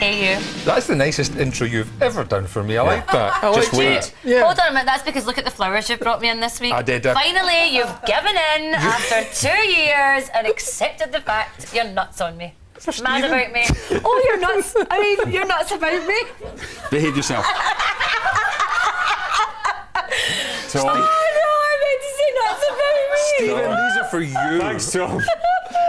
Hey you. That's the nicest intro you've ever done for me. I like that. Just wait. Yeah. Hold on a minute, that's because look at the flowers you've brought me in this week. I did. Finally, you've given in after 2 years and accepted the fact you're nuts on me. Mad about me. Oh, you're nuts. I mean, you're nuts about me. Behave yourself. Tom. Oh no, I meant to say nuts about me. Stephen, these are for you. Thanks, Tom.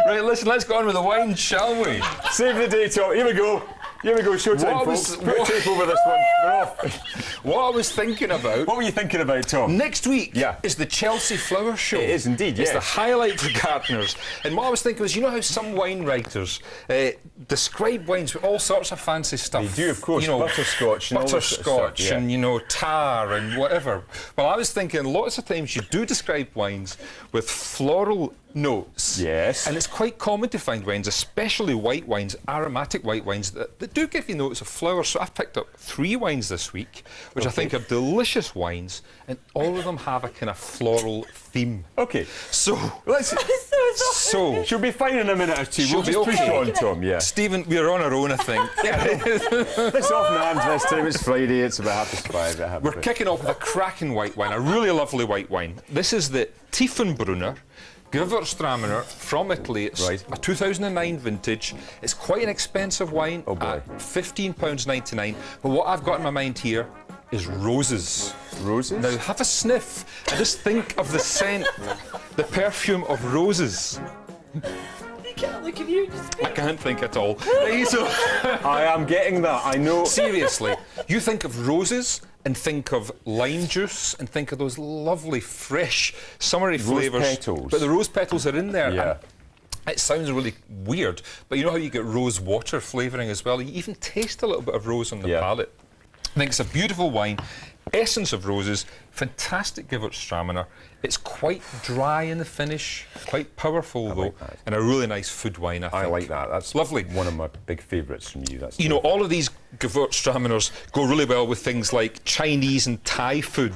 Right, listen, let's go on with the wine, shall we? Save the day, Tom. Here we go. Here we go, showtime, folks. Put a tape over this one. We're off. What I was thinking about... What were you thinking about, Tom? Next week is the Chelsea Flower Show. It is indeed, yes. It's the highlight for gardeners. And what I was thinking was, you know how some wine writers describe wines with all sorts of fancy stuff? They do, of course. You know, butterscotch and all this sort of butterscotch stuff, and, you know, tar and whatever. Well, I was thinking lots of times you do describe wines with floral notes. Yes. And it's quite common to find wines, especially white wines, aromatic white wines, that do give you notes of flowers. So I've picked up 3 wines this week, which I think are delicious wines, and all of them have a kind of floral theme. Okay. So, let's... So, she'll be fine in a minute or two. We'll just push on, Tom, yeah. Stephen, we're on our own, I think. It's off Nams this time. It's Friday. It's about 5:30. We're kicking off with a cracking white wine, a really lovely white wine. This is the Tiefenbrunner Gewürztraminer from Italy. It's a 2009 vintage. It's quite an expensive wine at £15.99. But what I've got in my mind here is roses. Roses? Now have a sniff and just think of the scent, the perfume of roses. I can't look at you. I can't think at all. I am getting that, I know. Seriously, you think of roses and think of lime juice and think of those lovely, fresh, summery flavours. Rose petals. But the rose petals are in there. Yeah. It sounds really weird, but you know how you get rose water flavouring as well? You even taste a little bit of rose on the palate. I think it's a beautiful wine, essence of roses, fantastic Gewürztraminer. It's quite dry in the finish, quite powerful though, and a really nice food wine, I think. I like that. That's lovely. One of my big favourites from you. That's you know, all of these Gewürztraminers go really well with things like Chinese and Thai food,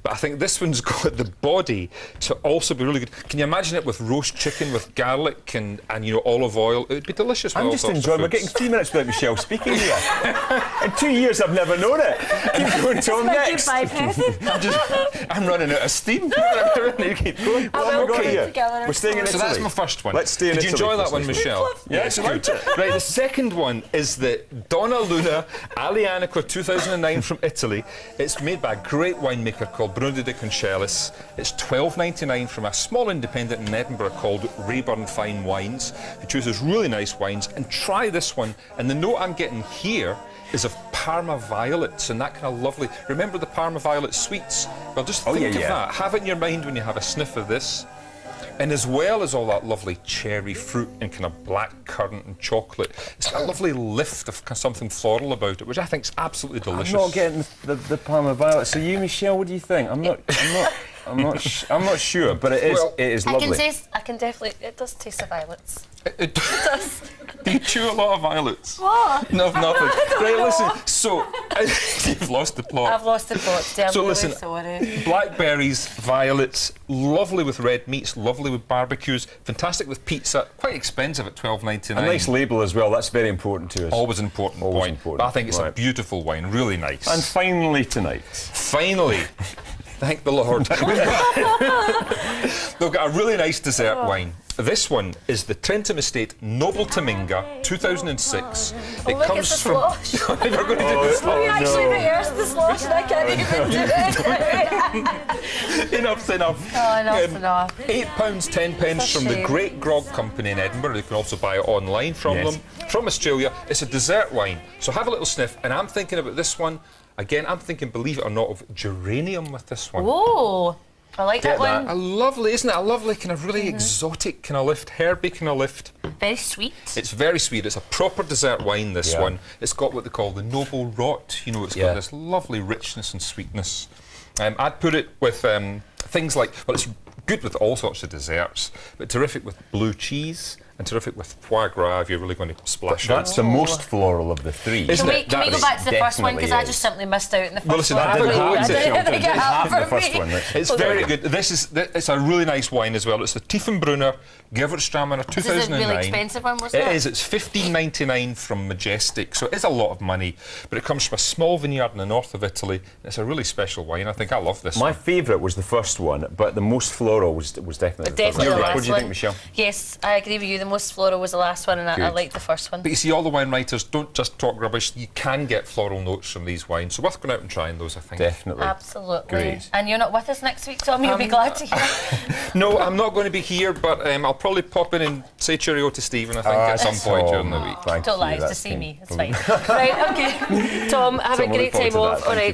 but I think this one's got the body to also be really good. Can you imagine it with roast chicken with garlic and you know, olive oil? It would be delicious. I'm just enjoying. We're getting 3 minutes without Michelle speaking here. In 2 years, I've never known it. Keep going, Tom. Next. I'm running out of steam. Keep going. We're staying in Italy. So that's my first one. Let's stay in Did Italy. you enjoy that one, Michelle? Yes, I liked it. Right, the second one is the Donnaluna Aglianico 2009 from Italy. It's made by a great winemaker called Bruno de Concilis. It's £12.99 from a small independent in Edinburgh called Rayburn Fine Wines, who chooses really nice wines. And try this one. And the note I'm getting here is of Parma violets and that kind of lovely... Remember the Parma violet sweets? Well, just think of that. Have it in your mind when you have a sniff of this. And as well as all that lovely cherry fruit and kind of black currant and chocolate, it's got a lovely lift of something floral about it, which I think is absolutely delicious. I'm not getting the Parma violet. So you, Michelle, what do you think? I'm not sure, but it is lovely. I can definitely. It does taste of violets. It does. Do you chew a lot of violets? What? No, nothing. Right, know. listen. So you've lost the plot. I've lost the plot. So really listen, sorry. Blackberries, violets, lovely with red meats, lovely with barbecues, fantastic with pizza. Quite expensive at £12.99. A nice label as well. That's very important to us. Always important point. But I think it's a beautiful wine, really nice. And finally tonight. Finally. Thank the Lord. They've got a really nice dessert wine. This one is the Trentham Estate Noble Taminga 2006. It comes from. We're going to do the slosh. We actually rehearsed the slosh and I can't even do it. Enough's enough. Oh, enough's enough. £8.10 from the Great Grog Company in Edinburgh. You can also buy it online from them. From Australia. It's a dessert wine. So have a little sniff. And I'm thinking about this one. Again, I'm thinking, believe it or not, of geranium with this one. Whoa. I like that one. A lovely, isn't it? A lovely kind of really exotic kind of lift, herby kind of lift. Very sweet. It's very sweet. It's a proper dessert wine, this one. It's got what they call the noble rot. You know, it's got this lovely richness and sweetness. I'd put it with things like, well, it's good with all sorts of desserts, but terrific with blue cheese and terrific with foie gras if you're really going to splash it. That's the most floral of the three. Isn't Can we, it? can we go That back to the first one? definitely Because I is. just simply missed out in the first Well, listen, one. I didn't Really, have I to didn't Shelton. get Just out half the for first me. one. It's very good. It's a really nice wine as well. It's the Tiefenbrunner Gewürztraminer This is a 2009. really expensive one, wasn't it? It is. It's $15.99 from Majestic, so it is a lot of money. But it comes from a small vineyard in the north of Italy. It's a really special wine. I think I love this My one. favourite was the first one, but the most floral was definitely the Definitely third the one. last What do you one. think, Michelle? Yes, I agree with you. The most floral was the last one, and I Good. liked the first one. But you see, all the wine writers don't just talk rubbish. You can get floral notes from these wines, so worth going out and trying those, I think. Definitely. Absolutely. Great. And you're not with us next week, Tom. You'll be glad to hear. No, I'm not going to be here, but I'll probably pop in and say cheerio to Stephen, I think, at some point during the week. Thank Don't you, lie, it's to that's see kind. me. It's fine. Right, okay. Tom, have a Tom, we great look forward time to that. off. Thank All you. right.